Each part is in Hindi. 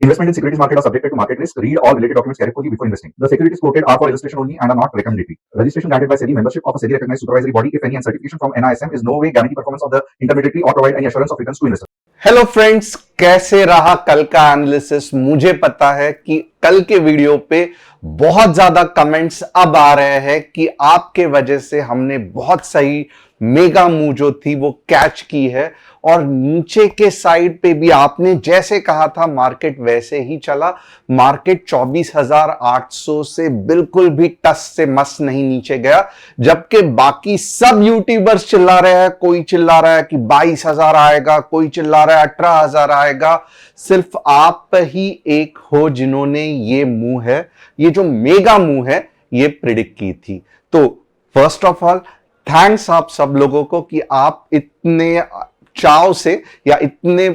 Investment in securities market are subjected to market risk. Read all related documents carefully before investing. The securities quoted are for illustration only and are not recommendatory. Registration granted by SEBI, membership of a SEBI recognized supervisory body, if any, and certification from NISM is no way guarantee performance of the intermediary or provide any assurance of returns to investors. Hello friends, कैसे रहा कल का एनालिसिस। मुझे पता है कि कल के वीडियो पे बहुत ज्यादा कमेंट्स अब आ रहे हैं कि आपके वजह से हमने बहुत सही मेगा मूव जो थी वो कैच की है और नीचे के साइड पे भी आपने जैसे कहा था मार्केट वैसे ही चला। मार्केट 24,800 से बिल्कुल भी टस से मस नहीं नीचे गया, जबकि बाकी सब यूट्यूबर्स चिल्ला रहे हैं। कोई चिल्ला रहा है कि 22,000 आएगा, कोई चिल्ला रहा है 18,000 आएगा। सिर्फ आप ही एक हो जिन्होंने ये मूव है, ये जो मेगा मूव है, ये प्रिडिक्ट की थी। तो फर्स्ट ऑफ ऑल थैंक्स आप सब लोगों को कि आप इतने चाव से या इतने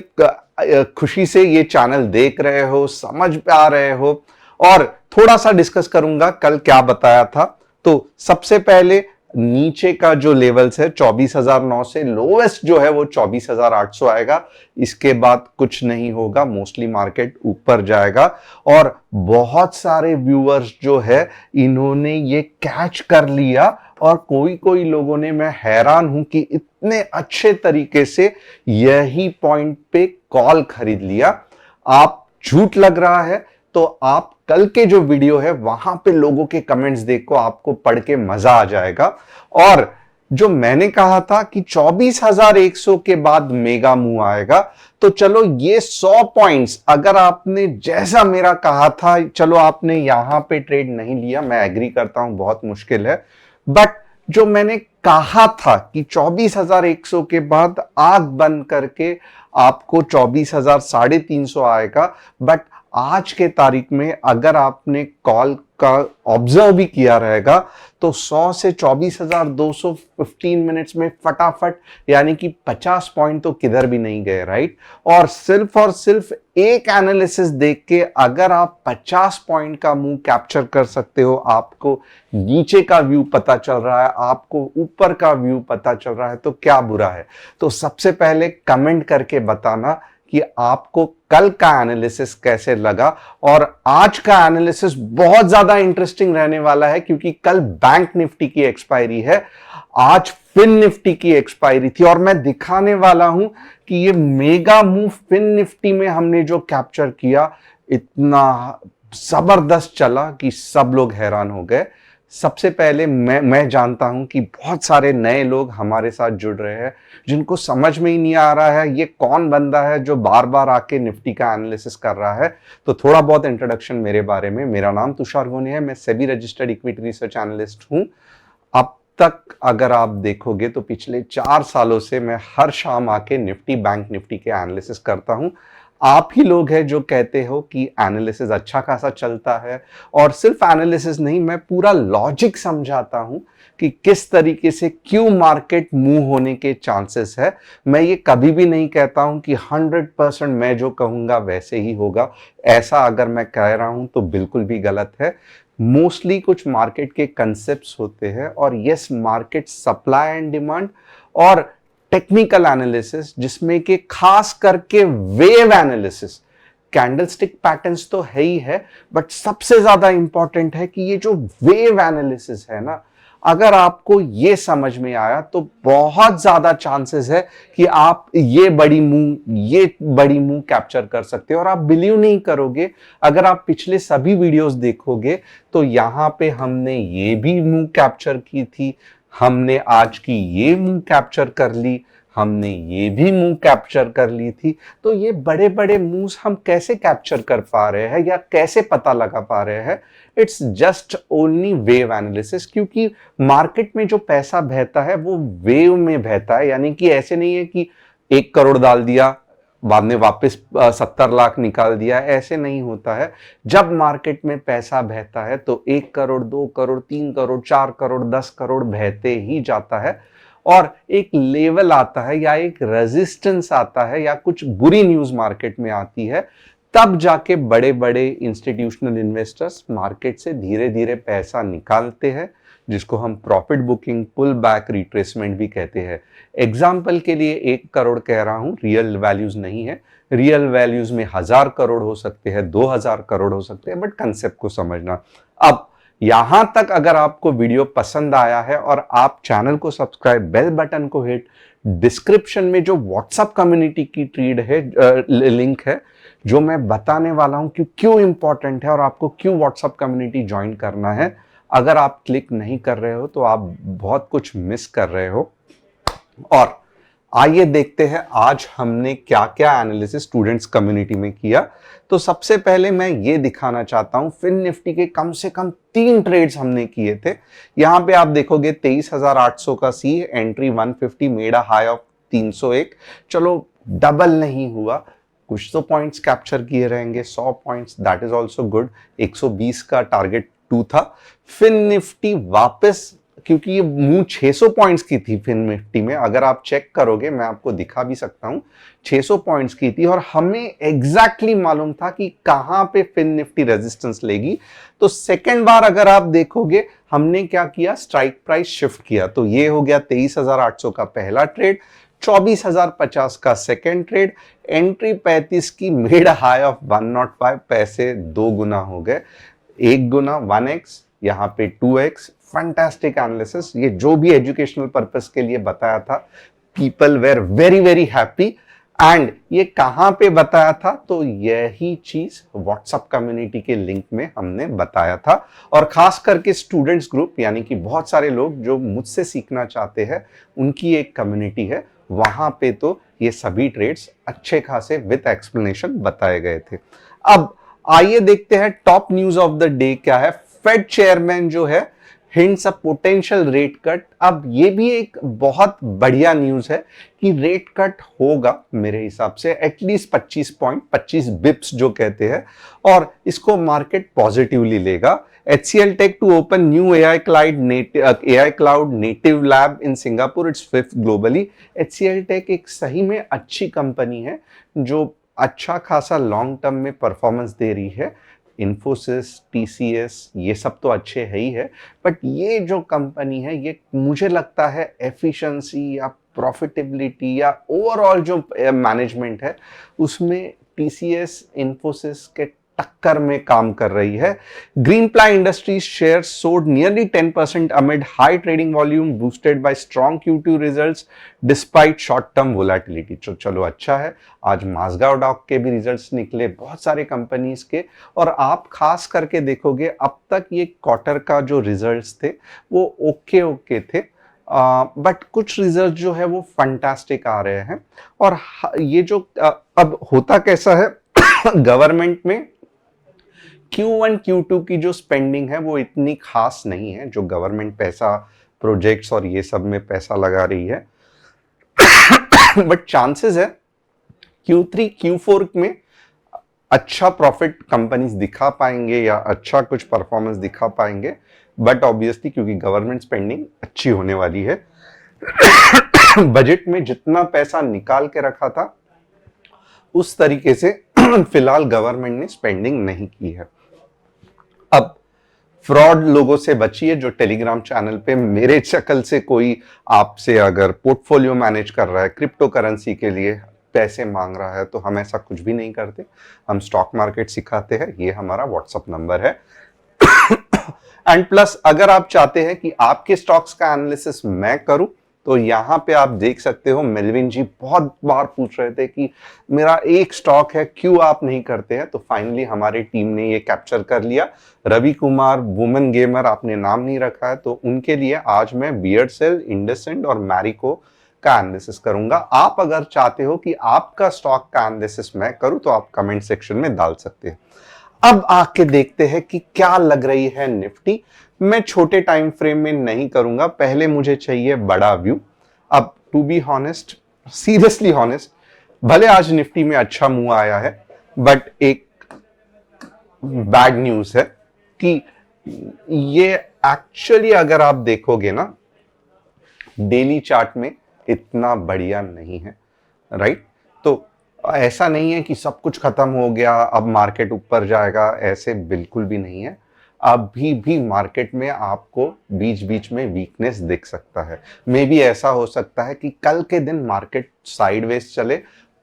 खुशी से ये चैनल देख रहे हो, समझ पा रहे हो। और थोड़ा सा डिस्कस करूंगा कल क्या बताया था। तो सबसे पहले नीचे का जो लेवल्स है 24,009 से लोवेस्ट जो है वो 24,800 आएगा। इसके बाद कुछ नहीं होगा, मोस्टली मार्केट ऊपर जाएगा। और बहुत सारे व्यूअर्स जो है इन्होंने ये कैच कर लिया और कोई लोगों ने, मैं हैरान हूं कि इतने अच्छे तरीके से यही पॉइंट पे कॉल खरीद लिया। आप झूठ लग रहा है तो आप कल के जो वीडियो है वहां पे लोगों के कमेंट्स देखो, आपको पढ़ के मजा आ जाएगा। और जो मैंने कहा था कि 24,100 के बाद मेगा मूव आएगा, तो चलो ये 100 पॉइंट्स अगर आपने जैसा मेरा कहा था, चलो आपने यहां पे ट्रेड नहीं लिया, मैं एग्री करता हूं बहुत मुश्किल है, बट जो मैंने कहा था कि 24,100 के बाद आग बंद करके आपको 24,350 आएगा। बट आज के तारीख में अगर आपने कॉल का ऑब्जर्व भी किया रहेगा तो 100 से 24,200 15 मिनट्स में फटाफट, यानी कि 50 पॉइंट तो किधर भी नहीं गए, राइट। और सिर्फ एक एनालिसिस देख के अगर आप 50 पॉइंट का मूव कैप्चर कर सकते हो, आपको नीचे का व्यू पता चल रहा है, आपको ऊपर का व्यू पता चल रहा है, तो क्या बुरा है। तो सबसे पहले कमेंट करके बताना कि आपको कल का एनालिसिस कैसे लगा। और आज का एनालिसिस बहुत ज्यादा इंटरेस्टिंग रहने वाला है क्योंकि कल बैंक निफ्टी की एक्सपायरी है, आज फिन निफ्टी की एक्सपायरी थी और मैं दिखाने वाला हूं कि ये मेगा मूव फिन निफ्टी में हमने जो कैप्चर किया इतना जबरदस्त चला कि सब लोग हैरान हो गए। सबसे पहले मैं जानता हूं कि बहुत सारे नए लोग हमारे साथ जुड़ रहे हैं जिनको समझ में ही नहीं आ रहा है ये कौन बंदा है जो बार बार आके निफ्टी का एनालिसिस कर रहा है। तो थोड़ा बहुत इंट्रोडक्शन मेरे बारे में। मेरा नाम तुषार गोनी है, मैं SEBI registered equity research analyst हूं। अब तक अगर आप देखोगे तो पिछले 4 सालों से मैं हर शाम आके निफ्टी बैंक निफ्टी के एनालिसिस करता हूं। आप ही लोग हैं जो कहते हो कि एनालिसिस अच्छा खासा चलता है, और सिर्फ एनालिसिस नहीं, मैं पूरा लॉजिक समझाता हूं कि किस तरीके से क्यों मार्केट मूव होने के चांसेस है। मैं ये कभी भी नहीं कहता हूं कि 100% मैं जो कहूंगा वैसे ही होगा। ऐसा अगर मैं कह रहा हूं तो बिल्कुल भी गलत है। मोस्टली कुछ मार्केट के कंसेप्ट्स होते हैं और yes, market supply and demand और टेक्निकल एनालिसिस, जिसमें कि खास करके वेव एनालिसिस, कैंडलस्टिक पैटर्न्स तो है ही है, बट सबसे ज्यादा इंपॉर्टेंट है कि ये जो वेव एनालिसिस है ना, अगर आपको ये समझ में आया तो बहुत ज्यादा चांसेस है कि आप ये बड़ी मूव कैप्चर कर सकते हो। और आप बिलीव नहीं करोगे, अगर आप पिछले सभी वीडियोस देखोगे तो यहां पे हमने ये भी मूव कैप्चर की थी, हमने आज की ये मूव कैप्चर कर ली, हमने ये भी मूव कैप्चर कर ली थी। तो ये बड़े बड़े मूव्स हम कैसे कैप्चर कर पा रहे हैं या कैसे पता लगा पा रहे हैं? It's just only wave analysis, क्योंकि मार्केट में जो पैसा बहता है वो वेव में बहता है। यानी कि ऐसे नहीं है कि 1 करोड़ डाल दिया बाद में वापस 70 लाख निकाल दिया, ऐसे नहीं होता है। जब मार्केट में पैसा बहता है तो 1 करोड़ 2 करोड़ 3 करोड़ 4 करोड़ 10 करोड़ बहते ही जाता है, और एक लेवल आता है या एक रेजिस्टेंस आता है या कुछ बुरी न्यूज मार्केट में आती है, तब जाके बड़े बड़े इंस्टीट्यूशनल इन्वेस्टर्स मार्केट से धीरे धीरे पैसा निकालते हैं। जिसको हम profit booking, pull back, retracement भी कहते हैं। एग्जाम्पल के लिए 1 करोड़ कह रहा हूं, रियल वैल्यूज नहीं है। रियल वैल्यूज में 1000 करोड़ हो सकते हैं, 2000 करोड़ हो सकते हैं, बट कंसेप्ट को समझना। अब यहां तक अगर आपको वीडियो पसंद आया है और आप चैनल को सब्सक्राइब, बेल बटन को हिट, डिस्क्रिप्शन में जो व्हाट्सएप कम्युनिटी की ट्रीड है, लिंक है, जो मैं बताने वाला हूं कि क्यों इंपॉर्टेंट है और आपको क्यों व्हाट्सएप कम्युनिटी ज्वाइन करना है, अगर आप क्लिक नहीं कर रहे हो तो आप बहुत कुछ मिस कर रहे हो। और आइए देखते हैं आज हमने क्या क्या एनालिसिस स्टूडेंट्स कम्युनिटी में किया। तो सबसे पहले मैं ये दिखाना चाहता हूं, फिन निफ्टी के कम से कम 3 ट्रेड्स हमने किए थे। यहां पे आप देखोगे 23,800 का C, entry 150, made a high of 301। चलो डबल नहीं हुआ, कुछ तो पॉइंट्स कैप्चर किए रहेंगे, 100 points, that is also good. 120 का टारगेट 2 था। फिन निफ्टी वापस, क्योंकि ये मूव 600 पॉइंट्स की थी फिन निफ्टी में, अगर आप चेक करोगे, मैं आपको दिखा भी सकता हूं, 600 पॉइंट्स की थी और हमें एग्जैक्टली मालूम था कि कहां पे फिन निफ्टी रेजिस्टेंस लेगी। तो सेकेंड बार अगर आप देखोगे हमने क्या किया, स्ट्राइक प्राइस शिफ्ट किया। तो ये हो गया 23,800 का पहला ट्रेड, 24,050 का सेकेंड ट्रेड, एंट्री 35 की, मेड हाई ऑफ 105, पैसे 2 गुना हो गए, 1 गुना 1x, यहां पे 2x। फैंटास्टिक एनालिसिस, ये जो भी एजुकेशनल पर्पस के लिए बताया था, people were very very happy. And ये कहां पे बताया था, तो यही चीज व्हाट्सएप कम्युनिटी के लिंक में हमने बताया था। और खास करके स्टूडेंट्स ग्रुप, यानी कि बहुत सारे लोग जो मुझसे सीखना चाहते हैं, उनकी एक कम्युनिटी है, वहां पे तो ये सभी ट्रेड्स अच्छे खासे विद एक्सप्लेनेशन बताए गए थे। अब आइए देखते हैं top news of the day क्या है। फेड चेयरमैन जो है hints a potential rate cut. अब ये भी एक बहुत बढ़िया न्यूज है कि रेट कट होगा, मेरे हिसाब से एटलीस्ट 25 बिप्स जो कहते हैं, और इसको मार्केट पॉजिटिवली लेगा। HCL Tech to open new AI cloud native lab in Singapore, it's 5th globally। HCL Tech एक सही में अच्छी कंपनी है जो अच्छा खासा लॉन्ग टर्म में परफॉर्मेंस दे रही है। इन्फोसिस, TCS, ये सब तो अच्छे है ही है, बट ये जो कंपनी है, ये मुझे लगता है एफिशिएंसी या प्रॉफिटेबिलिटी या ओवरऑल जो मैनेजमेंट है, उसमें TCS, इन्फोसिस के टक्कर में काम कर रही है। Greenply Industries shares soared nearly 10% amid high trading volume boosted by strong Q2 results despite short-term volatility। तो चलो अच्छा है, आज माज़गांव डॉक के भी रिजल्ट्स निकले, बहुत सारे कंपनीज के, और आप खास करके देखोगे अब तक ये क्वार्टर का जो रिजल्ट्स थे वो ओके थे, बट कुछ रिजल्ट जो है वो फंटास्टिक आ रहे हैं। और ये जो अब होता कैसा है गवर्नमेंट में Q1 Q2 की जो स्पेंडिंग है वो इतनी खास नहीं है, जो गवर्नमेंट पैसा प्रोजेक्ट्स और ये सब में पैसा लगा रही है, बट चांसेस है Q3 Q4 में अच्छा प्रॉफिट कंपनीज दिखा पाएंगे या अच्छा कुछ परफॉर्मेंस दिखा पाएंगे, बट ऑब्वियसली क्योंकि गवर्नमेंट स्पेंडिंग अच्छी होने वाली है। बजट में जितना पैसा निकाल के रखा था उस तरीके से फिलहाल गवर्नमेंट ने स्पेंडिंग नहीं की है। अब फ्रॉड लोगों से बचिए, जो टेलीग्राम चैनल पे मेरे शक्ल से कोई आपसे अगर पोर्टफोलियो मैनेज कर रहा है, क्रिप्टो करेंसी के लिए पैसे मांग रहा है, तो हम ऐसा कुछ भी नहीं करते। हम स्टॉक मार्केट सिखाते हैं, ये हमारा व्हाट्सएप नंबर है। एंड प्लस अगर आप चाहते हैं कि आपके स्टॉक्स का एनालिसिस मैं करूं, तो यहां पे आप देख सकते हो, मेलविन जी बहुत बार पूछ रहे थे कि मेरा एक स्टॉक है, क्यों आप नहीं करते हैं, तो फाइनली हमारी टीम ने ये कैप्चर कर लिया। रवि कुमार, वुमेन गेमर, आपने नाम नहीं रखा है, तो उनके लिए आज मैं बियर्डसेल, इंडसइंड और मैरिको का एनालिसिस करूंगा। आप अगर चाहते हो कि आपका स्टॉक का एनालिसिस मैं करूं, तो आप कमेंट सेक्शन में डाल सकते हैं। अब आके देखते हैं कि क्या लग रही है निफ्टी। मैं छोटे टाइम फ्रेम में नहीं करूंगा, पहले मुझे चाहिए बड़ा व्यू। अब to be honest, seriously honest, भले आज निफ्टी में अच्छा मूव आया है, बट एक बैड न्यूज है कि ये एक्चुअली अगर आप देखोगे ना, डेली चार्ट में इतना बढ़िया नहीं है, राइट। तो ऐसा नहीं है कि सब कुछ खत्म हो गया, अब मार्केट ऊपर जाएगा, ऐसे बिल्कुल भी नहीं है। अभी भी मार्केट में आपको बीच बीच में वीकनेस दिख सकता है। मे बी ऐसा हो सकता है कि कल के दिन मार्केट साइडवेज चले,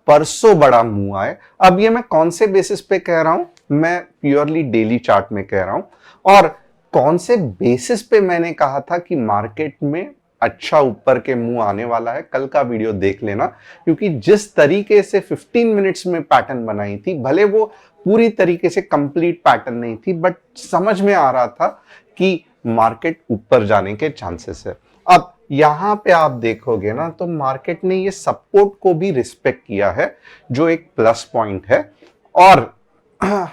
परसों बड़ा मूव आए। अब ये मैं कौन से बेसिस पे कह रहा हूं, मैं प्योरली डेली चार्ट में कह रहा हूं। और कौन से बेसिस पे मैंने कहा था कि मार्केट में अच्छा ऊपर के मुंह आने वाला है, कल का वीडियो देख लेना। क्योंकि जिस तरीके से 15 मिनट्स में पैटर्न बनाई थी, भले वो पूरी तरीके से कंप्लीट पैटर्न नहीं थी, बट समझ में आ रहा था कि मार्केट ऊपर जाने के चांसेस है। अब यहां पे आप देखोगे ना, तो मार्केट ने ये सपोर्ट को भी रिस्पेक्ट किया है, जो एक प्लस पॉइंट है। और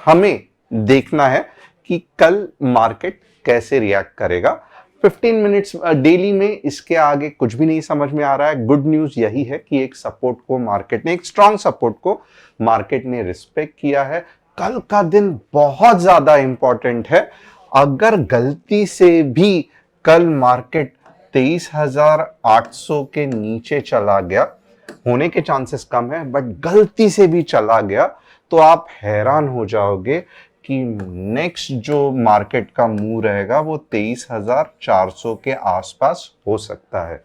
हमें देखना है कि कल मार्केट कैसे रिएक्ट करेगा। 15 मिनट्स डेली में इसके आगे कुछ भी नहीं समझ में आ रहा है। गुड न्यूज यही है कि एक सपोर्ट को मार्केट ने, एक स्ट्रांग सपोर्ट को मार्केट ने रिस्पेक्ट किया है। कल का दिन बहुत ज्यादा इंपॉर्टेंट है। अगर गलती से भी कल मार्केट 23,800 के नीचे चला गया, होने के चांसेस कम है, बट गलती से भी चला गया तो आप हैरान हो जाओगे कि नेक्स्ट जो मार्केट का मूव रहेगा वो 23,400 के आसपास हो सकता है।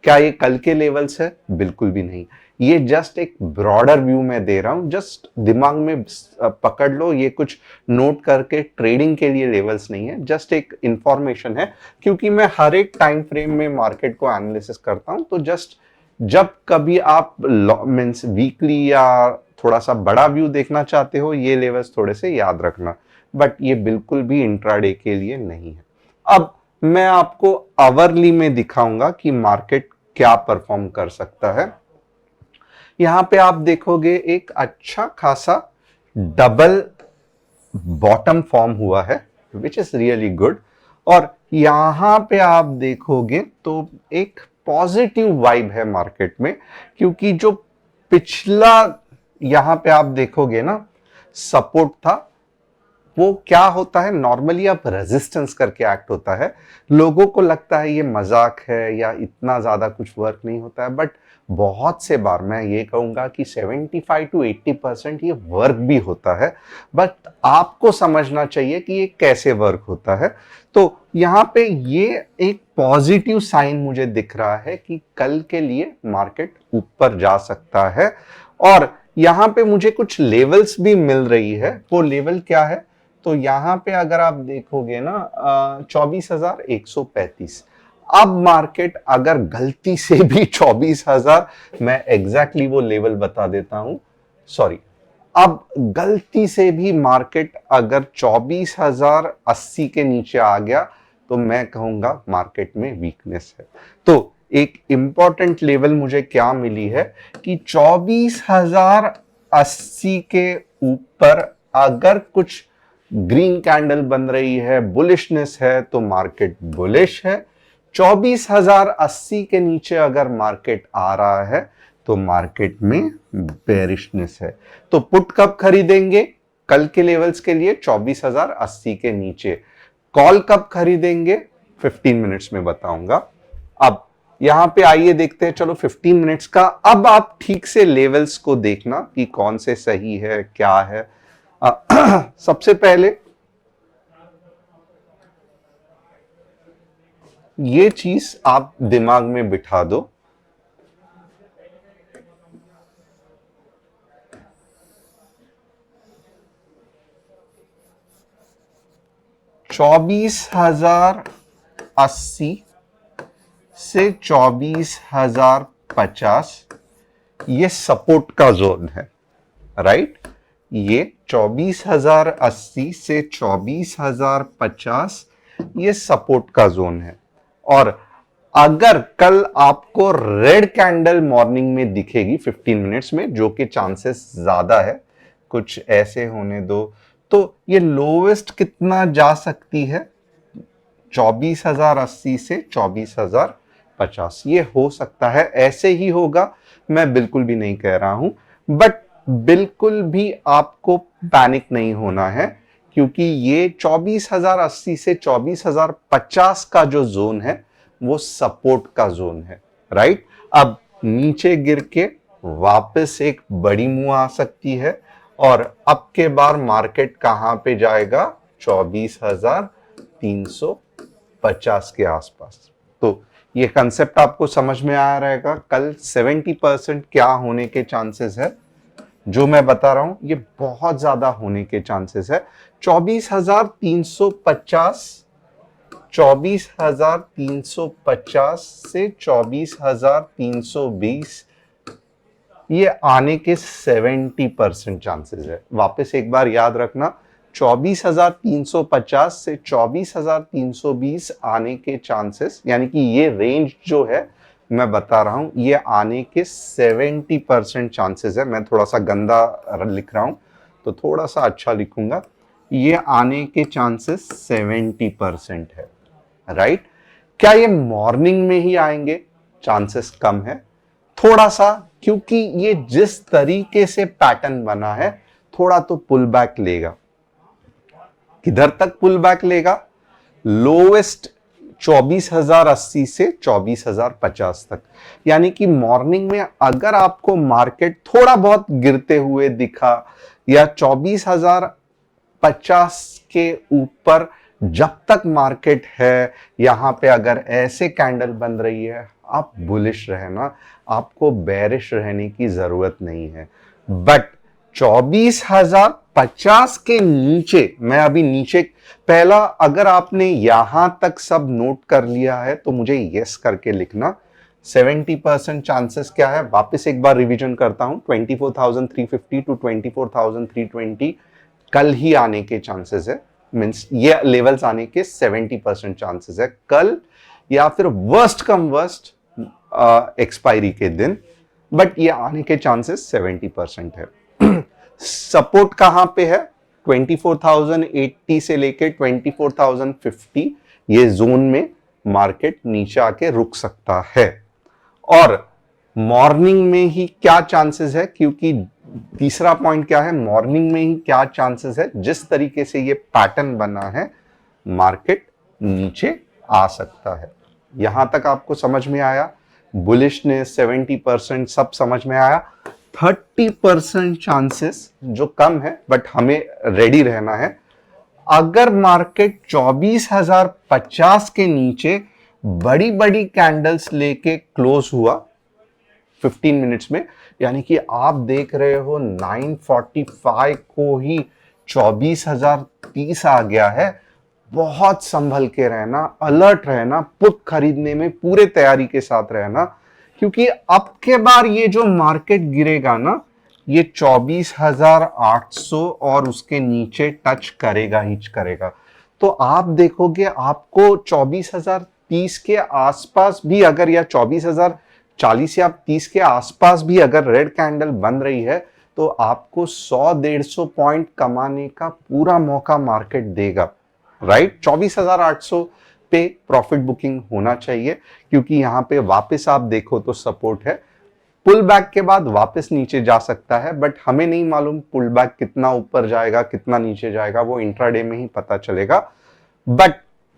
क्या ये कल के लेवल्स है? बिल्कुल भी नहीं। ये जस्ट एक ब्रॉडर व्यू में दे रहा हूं, जस्ट दिमाग में पकड़ लो। ये कुछ नोट करके ट्रेडिंग के लिए लेवल्स नहीं है, जस्ट एक इंफॉर्मेशन है। क्योंकि मैं हर एक टाइम फ्रेम में मार्केट को एनालिसिस करता हूं, तो जस्ट जब कभी आप मींस वीकली या थोड़ा सा बड़ा व्यू देखना चाहते हो, ये लेवल्स थोड़े से याद रखना। बट ये बिल्कुल भी इंट्राडे के लिए नहीं है। अब मैं आपको आवरली में दिखाऊंगा कि मार्केट क्या परफॉर्म कर सकता है। यहां पे आप देखोगे एक अच्छा खासा डबल बॉटम फॉर्म हुआ है, विच इज रियली गुड। और यहां पे आप देखोगे तो एक पॉजिटिव वाइब है मार्केट में, क्योंकि जो पिछला यहां पे आप देखोगे ना सपोर्ट था, वो क्या होता है, नॉर्मली आप रेजिस्टेंस करके एक्ट होता है। लोगों को लगता है ये मजाक है या इतना ज्यादा कुछ वर्क नहीं होता है, बट बहुत से बार मैं ये कहूंगा कि 75 to 80% ये वर्क भी होता है। बट आपको समझना चाहिए कि ये कैसे वर्क होता है। तो यहाँ पे ये एक पॉजिटिव साइन मुझे दिख रहा है कि कल के लिए मार्केट ऊपर जा सकता है। और यहाँ पे मुझे कुछ लेवल्स भी मिल रही है। वो लेवल क्या है, तो यहां पे अगर आप देखोगे ना 24,135। अब मार्केट अगर गलती से भी 24,000, मैं एग्जैक्टली वो लेवल बता देता हूं, सॉरी, अब गलती से भी मार्केट अगर 24,080 के नीचे आ गया तो मैं कहूंगा मार्केट में वीकनेस है। तो एक इंपॉर्टेंट लेवल मुझे क्या मिली है कि 24,080 के ऊपर अगर कुछ ग्रीन कैंडल बन रही है, बुलिशनेस है, तो मार्केट बुलिश है। 24,080 के नीचे अगर मार्केट आ रहा है तो मार्केट में बेरिशनेस है। तो पुट कब खरीदेंगे? कल के लेवल्स के लिए 24,080 के नीचे। कॉल कब खरीदेंगे? 15 मिनट्स में बताऊंगा। अब यहां पे आइए देखते हैं, चलो 15 मिनट्स का। अब आप ठीक से लेवल्स को देखना कि कौन से सही है, क्या है। सबसे पहले ये चीज आप दिमाग में बिठा दो, 24,080 से 24,050 ये सपोर्ट का जोन है, राइट। ये 24,080 से 24,050 ये सपोर्ट का जोन है। और अगर कल आपको रेड कैंडल मॉर्निंग में दिखेगी 15 मिनट्स में, जो कि चांसेस ज्यादा है, कुछ ऐसे होने दो, तो ये लोवेस्ट कितना जा सकती है? 24,080 से 24,050 ये हो सकता है। ऐसे ही होगा, मैं बिल्कुल भी नहीं कह रहा हूं, बट बिल्कुल भी आपको पैनिक नहीं होना है, क्योंकि ये 24,080 से 24,050 का जो जोन है वो सपोर्ट का जोन है, राइट। अब नीचे गिर के वापस एक बड़ी मूव आ सकती है, और अब के बार मार्केट कहां पे जाएगा? 24,000 350 के आसपास। तो ये कंसेप्ट आपको समझ में आ रहेगा। कल 70% क्या होने के चांसेस है, जो मैं बता रहा हूं ये बहुत ज्यादा होने के चांसेस है। 24,350 से 24,320 ये आने के 70% चांसेस है। वापस एक बार याद रखना, 24,350 से 24,320 आने के चांसेस, यानी कि ये रेंज जो है मैं बता रहा हूं, ये आने के 70% चांसेस है। मैं थोड़ा सा गंदा लिख रहा हूं तो थोड़ा सा अच्छा लिखूंगा। ये आने के चांसेस 70% है, राइट। क्या ये मॉर्निंग में ही आएंगे? चांसेस कम है थोड़ा सा, क्योंकि ये जिस तरीके से पैटर्न बना है थोड़ा तो पुल बैक लेगा। किधर तक पुल बैक लेगा? लोवेस्ट 24,080 से 24,050 तक। यानी कि मॉर्निंग में अगर आपको मार्केट थोड़ा बहुत गिरते हुए दिखा या 24,050 के ऊपर जब तक मार्केट है, यहां पे अगर ऐसे कैंडल बन रही है, आप बुलिश रहना, आपको बेरिश रहने की जरूरत नहीं है। बट 24,050 के नीचे, मैं अभी नीचे पहला, अगर आपने यहां तक सब नोट कर लिया है तो मुझे यस करके लिखना। 70% चांसेस क्या है, वापस एक बार रिवीजन करता हूं। 24,350 टू 24,320 कल ही आने के चांसेस है। मींस ये लेवल्स आने के 70% चांसेस है कल, या फिर वर्स्ट कम वर्स्ट एक्सपायरी के दिन, बट ये आने के चांसेस 70% है। सपोर्ट कहां पे है? 24,080 से लेके 24,050 ये जोन में मार्केट नीचे आके रुक सकता है। और मॉर्निंग में ही क्या चांसेस है, क्योंकि तीसरा पॉइंट क्या है, मॉर्निंग में ही क्या चांसेस है, जिस तरीके से ये पैटर्न बना है मार्केट नीचे आ सकता है। यहां तक आपको समझ में आया? बुलिशनेस 70% सब समझ में आया। 30% चांसेस जो कम है, बट हमें रेडी रहना है। अगर मार्केट 24,050 के नीचे बड़ी बड़ी कैंडल्स लेके क्लोज हुआ 15 मिनट्स में, यानी कि आप देख रहे हो 945 को ही 24,030 आ गया है, बहुत संभल के रहना, अलर्ट रहना, पुट खरीदने में पूरे तैयारी के साथ रहना, क्योंकि अब के बार ये जो मार्केट गिरेगा ना, ये 24,800 और उसके नीचे टच करेगा ही करेगा। तो आप देखोगे आपको 24,030 के आसपास भी अगर, या 24,040 या 30 के आसपास भी अगर रेड कैंडल बन रही है, तो आपको 100-150 पॉइंट कमाने का पूरा मौका मार्केट देगा, राइट। 24,800 पे प्रॉफिट बुकिंग होना चाहिए, क्योंकि यहां पे वापस आप देखो तो सपोर्ट है। पुल बैक के बाद वापस नीचे जा सकता है, बट हमें नहीं मालूम पुल बैक कितना ऊपर जाएगा कितना नीचे जाएगा, वो इंट्राडे में ही पता चलेगा। बट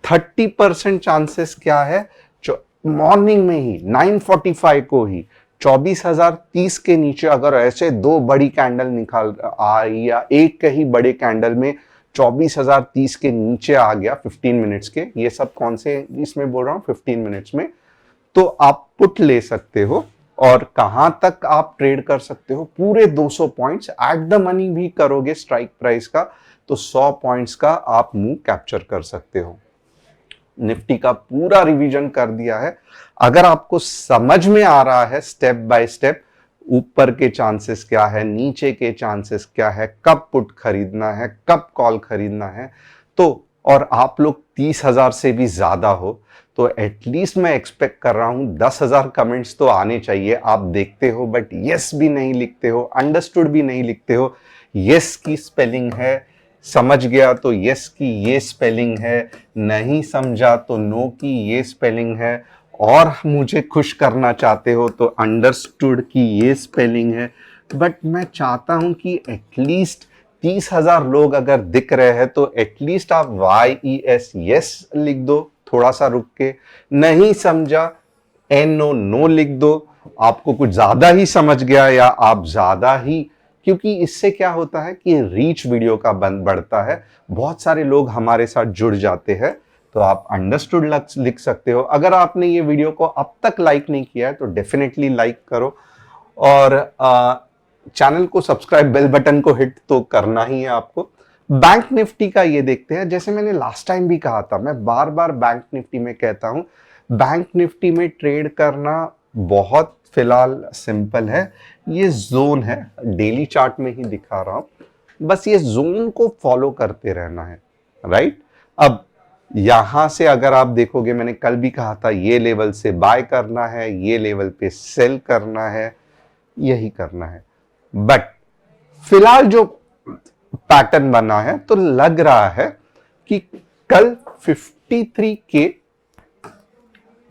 30% चांसेस क्या है, जो मॉर्निंग में ही 945 को ही 24,030 के नीचे अगर ऐसे दो बड़ी कैंडल निकाल आई, या एक ही बड़े कैंडल में 24,030 के नीचे आ गया 15 मिनट्स के, ये सब कौन से इसमें बोल रहा हूं 15 मिनट्स में, तो आप पुट ले सकते हो। और कहां तक आप ट्रेड कर सकते हो? पूरे 200 पॉइंट्स एट द मनी भी करोगे स्ट्राइक प्राइस का, तो 100 पॉइंट्स का आप मूव कैप्चर कर सकते हो। निफ्टी का पूरा रिवीजन कर दिया है। अगर आपको समझ में आ रहा है स्टेप बाय स्टेप, ऊपर के चांसेस क्या है, नीचे के चांसेस क्या है, कब पुट खरीदना है, कब कॉल खरीदना है, तो और आप लोग 30,000 से भी ज्यादा हो, तो एटलीस्ट मैं एक्सपेक्ट कर रहा हूं 10,000 कमेंट्स तो आने चाहिए। आप देखते हो बट यस भी नहीं लिखते हो, अंडरस्टूड भी नहीं लिखते हो। यस की स्पेलिंग है, समझ गया तो यस की ये स्पेलिंग है, नहीं समझा तो नो की ये स्पेलिंग है, और मुझे खुश करना चाहते हो तो अंडरस्टूड की ये स्पेलिंग है। बट मैं चाहता हूं कि एटलीस्ट 30,000 लोग अगर दिख रहे हैं तो एटलीस्ट आप YES यस लिख दो, थोड़ा सा रुक के। नहीं समझा NO नो लिख दो। आपको कुछ ज्यादा ही समझ गया या आप ज्यादा ही, क्योंकि इससे क्या होता है कि रीच वीडियो का बढ़ता है, बहुत सारे लोग हमारे साथ जुड़ जाते हैं। तो आप अंडरस्टूड लिख सकते हो। अगर आपने ये वीडियो को अब तक लाइक नहीं किया है तो डेफिनेटली लाइक करो, और चैनल को सब्सक्राइब, बेल बटन को हिट तो करना ही है आपको। बैंक निफ्टी का ये देखते हैं। जैसे मैंने लास्ट टाइम भी कहा था, मैं बार बार बैंक निफ्टी में कहता हूं, बैंक निफ्टी में ट्रेड करना बहुत फिलहाल सिंपल है। ये जोन है, डेली चार्ट में ही दिखा रहा हूं, बस ये जोन को फॉलो करते रहना है, राइट। अब यहां से अगर आप देखोगे, मैंने कल भी कहा था, ये लेवल से बाय करना है, ये लेवल पे सेल करना है, यही करना है। बट फिलहाल जो पैटर्न बना है तो लग रहा है कि कल 53 के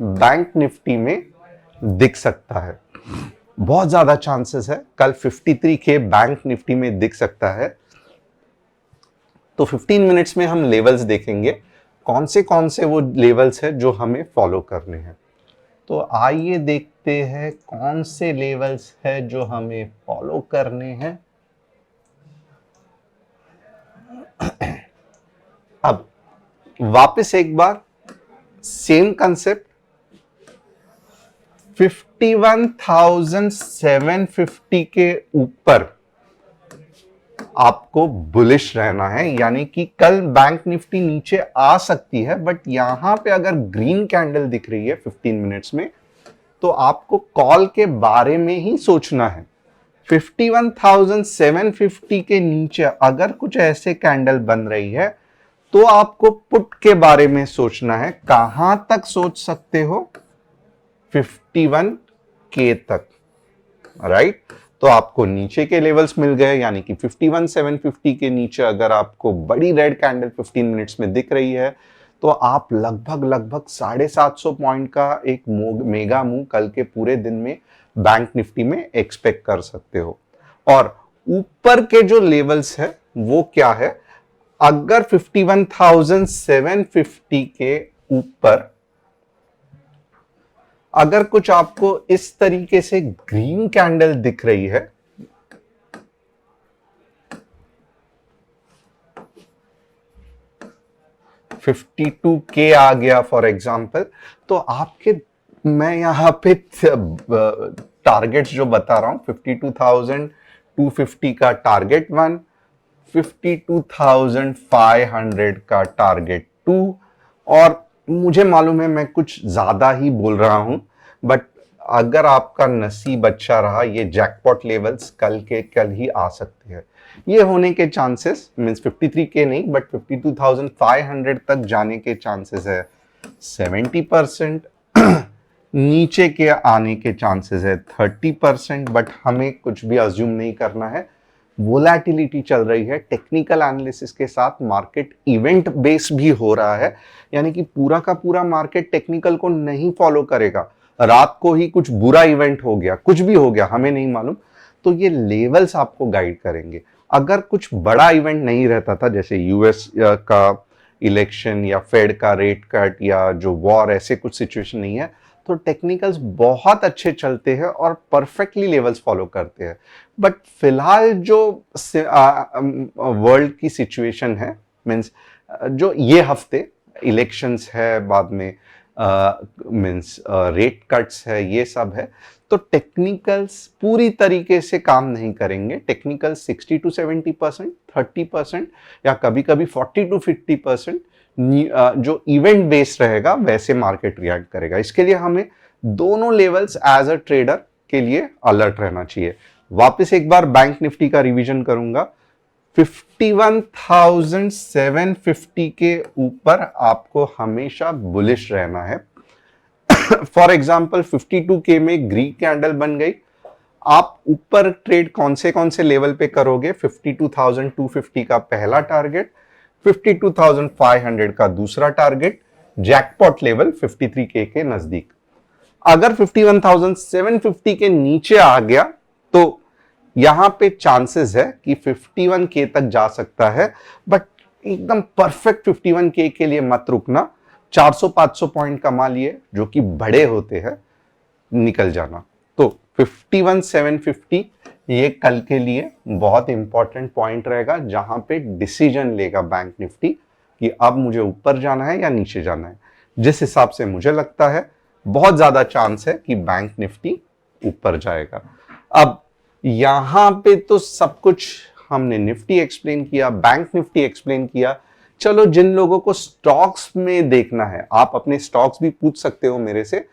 बैंक निफ्टी में दिख सकता है। बहुत ज्यादा चांसेस है कल 53 के बैंक निफ्टी में दिख सकता है। तो 15 मिनट्स में हम लेवल्स देखेंगे, कौन से वो लेवल्स है जो हमें फॉलो करने हैं। तो आइए देखते हैं कौन से लेवल्स है जो हमें फॉलो करने हैं। अब वापस एक बार सेम कंसेप्ट, 51,750 के ऊपर आपको बुलिश रहना है, यानी कि कल बैंक निफ्टी नीचे आ सकती है, बट यहां पे अगर ग्रीन कैंडल दिख रही है 15 मिनट्स में, तो आपको कॉल के बारे में ही सोचना है। 51,750 के नीचे अगर कुछ ऐसे कैंडल बन रही है तो आपको पुट के बारे में सोचना है। कहां तक सोच सकते हो? 51 के तक, राइट। तो आपको नीचे के लेवल्स मिल गए, यानी कि 51,750 के नीचे अगर आपको बड़ी रेड कैंडल 15 मिनट्स में दिख रही है तो आप लगभग 750 पॉइंट का एक मेगा मूव कल के पूरे दिन में बैंक निफ्टी में एक्सपेक्ट कर सकते हो। और ऊपर के जो लेवल्स है वो क्या है? अगर 51,750 के ऊपर अगर कुछ आपको इस तरीके से ग्रीन कैंडल दिख रही है, $52K आ गया फॉर एग्जांपल, तो आपके, मैं यहां पे टारगेट्स जो बता रहा हूं, 52,250 का टारगेट 1, 52,500 का टारगेट 2, और मुझे मालूम है मैं कुछ ज्यादा ही बोल रहा हूं, बट अगर आपका नसीब अच्छा रहा, ये जैकपॉट लेवल्स कल के कल ही आ सकते हैं। ये होने के चांसेस मींस 53K नहीं, बट 52,500 तक जाने के चांसेस है 70%। नीचे के आने के चांसेस है 30%, बट हमें कुछ भी अज्यूम नहीं करना है। वोलैटिलिटी चल रही है, टेक्निकल एनालिसिस के साथ मार्केट इवेंट बेस भी हो रहा है, यानी कि पूरा का पूरा मार्केट टेक्निकल को नहीं फॉलो करेगा। रात को ही कुछ बुरा इवेंट हो गया, कुछ भी हो गया, हमें नहीं मालूम, तो ये लेवल्स आपको गाइड करेंगे। अगर कुछ बड़ा इवेंट नहीं रहता था, जैसे यूएस का इलेक्शन या फेड का रेट कट या जो वॉर, ऐसे कुछ सिचुएशन नहीं है, तो टेक्निकल्स बहुत अच्छे चलते हैं और परफेक्टली लेवल्स फॉलो करते हैं। बट फिलहाल जो वर्ल्ड की सिचुएशन है, मींस जो ये हफ्ते इलेक्शंस है, बाद में मींस रेट कट्स है, ये सब है, तो टेक्निकल्स पूरी तरीके से काम नहीं करेंगे। टेक्निकल 60 to 70%, 30% या कभी कभी 40 to 50% जो इवेंट बेस्ड रहेगा वैसे मार्केट रिएक्ट करेगा। इसके लिए हमें दोनों लेवल्स एज अ ट्रेडर के लिए अलर्ट रहना चाहिए। वापस एक बार बैंक निफ्टी का रिवीजन करूंगा, 51,750 के ऊपर आपको हमेशा बुलिश रहना है। फॉर एग्जाम्पल 52K में ग्रीन कैंडल बन गई, आप ऊपर ट्रेड कौन से लेवल पे करोगे? 52,250 का पहला टारगेट, 52,500 का दूसरा टारगेट, जैकपॉट लेवल 53K के नजदीक। अगर 51,750 के नीचे आ गया तो यहां पे चांसेस है कि 51K तक जा सकता है, बट एकदम परफेक्ट 51K के लिए मत रुकना। 400-500 पॉइंट कमा लिए जो कि बड़े होते हैं, निकल जाना। तो 51,750 ये कल के लिए बहुत इंपॉर्टेंट पॉइंट रहेगा, जहां पे डिसीजन लेगा बैंक निफ्टी कि अब मुझे ऊपर जाना है या नीचे जाना है। जिस हिसाब से मुझे लगता है बहुत ज्यादा चांस है कि बैंक निफ्टी ऊपर जाएगा। अब यहां पे तो सब कुछ हमने निफ्टी एक्सप्लेन किया, बैंक निफ्टी एक्सप्लेन किया। चलो जिन लोगों को स्टॉक्स में देखना है, आप अपने स्टॉक्स भी पूछ सकते हो मेरे से,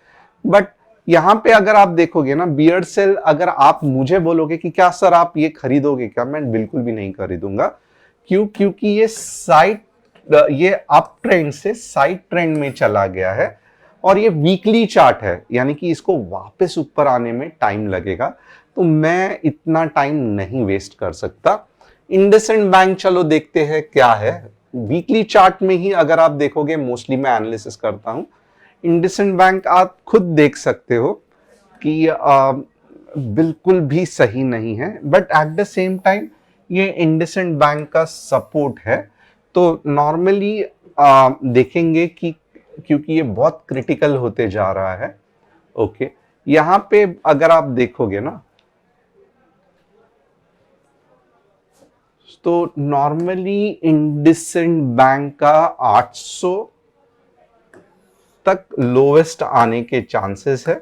बट यहां पे अगर आप देखोगे ना बियरसेल, अगर आप मुझे बोलोगे कि क्या सर आप ये खरीदोगे क्या, मैं बिल्कुल भी नहीं खरीदूंगा। क्योंकि ये अप ट्रेंड से साइड ट्रेंड में चला गया है और ये वीकली चार्ट है, यानी कि इसको वापस ऊपर आने में टाइम लगेगा, तो मैं इतना टाइम नहीं वेस्ट कर सकता। इंडसइंड बैंक चलो देखते हैं क्या है। वीकली चार्ट में ही अगर आप देखोगे, मोस्टली मैं एनालिसिस करता हूं, इंडसइंड बैंक आप खुद देख सकते हो कि बिल्कुल भी सही नहीं है, but at the same time ये इंडसइंड बैंक का सपोर्ट है। तो नॉर्मली देखेंगे कि क्योंकि ये बहुत क्रिटिकल होते जा रहा है, ओके, यहां पे अगर आप देखोगे ना तो नॉर्मली इंडसइंड बैंक का 800 तक लोवेस्ट आने के चांसेस है,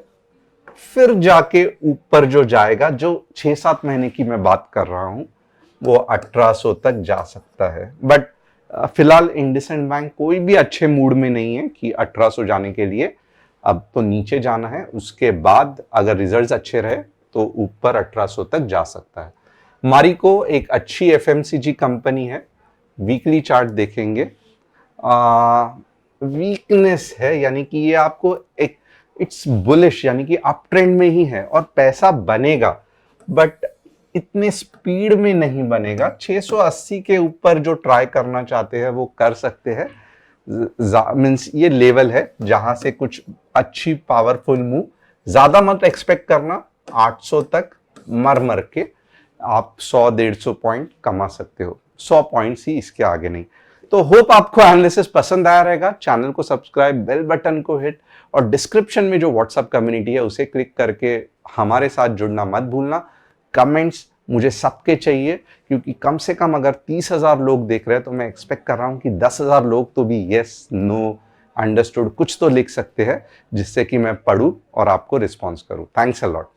फिर जाके ऊपर जो जाएगा, जो 6-7 महीने की मैं बात कर रहा हूं, वो 1800 तक जा सकता है। बट फिलहाल इंडसइंड बैंक कोई भी अच्छे मूड में नहीं है कि 1800 जाने के लिए, अब तो नीचे जाना है, उसके बाद अगर रिजल्ट्स अच्छे रहे तो ऊपर 1800 तक जा सकता है। मारिको एक अच्छी एफएमसीजी कंपनी है, वीकली चार्ट देखेंगे वीकनेस है, यानी कि ये आपको एक इट्स बुलिश, यानी कि अप ट्रेंड में ही है और पैसा बनेगा, बट इतने स्पीड में नहीं बनेगा। 680 के ऊपर जो ट्राई करना चाहते हैं वो कर सकते हैं, मींस ये लेवल है जहां से कुछ अच्छी पावरफुल मूव, ज्यादा मत एक्सपेक्ट करना। 800 तक मर के आप 100-150 पॉइंट कमा सकते हो, 100 पॉइंट्स ही, इसके आगे नहीं। तो होप आपको एनालिसिस पसंद आया रहेगा। चैनल को सब्सक्राइब, बेल बटन को हिट और डिस्क्रिप्शन में जो व्हाट्सएप कम्युनिटी है उसे क्लिक करके हमारे साथ जुड़ना मत भूलना। कमेंट्स मुझे सबके चाहिए, क्योंकि कम से कम अगर 30,000 लोग देख रहे हैं तो मैं एक्सपेक्ट कर रहा हूं कि 10,000 लोग तो भी यस, नो, अंडरस्टूड कुछ तो लिख सकते हैं, जिससे कि मैं पढ़ूं और आपको रिस्पॉन्स करूं। Thanks a lot.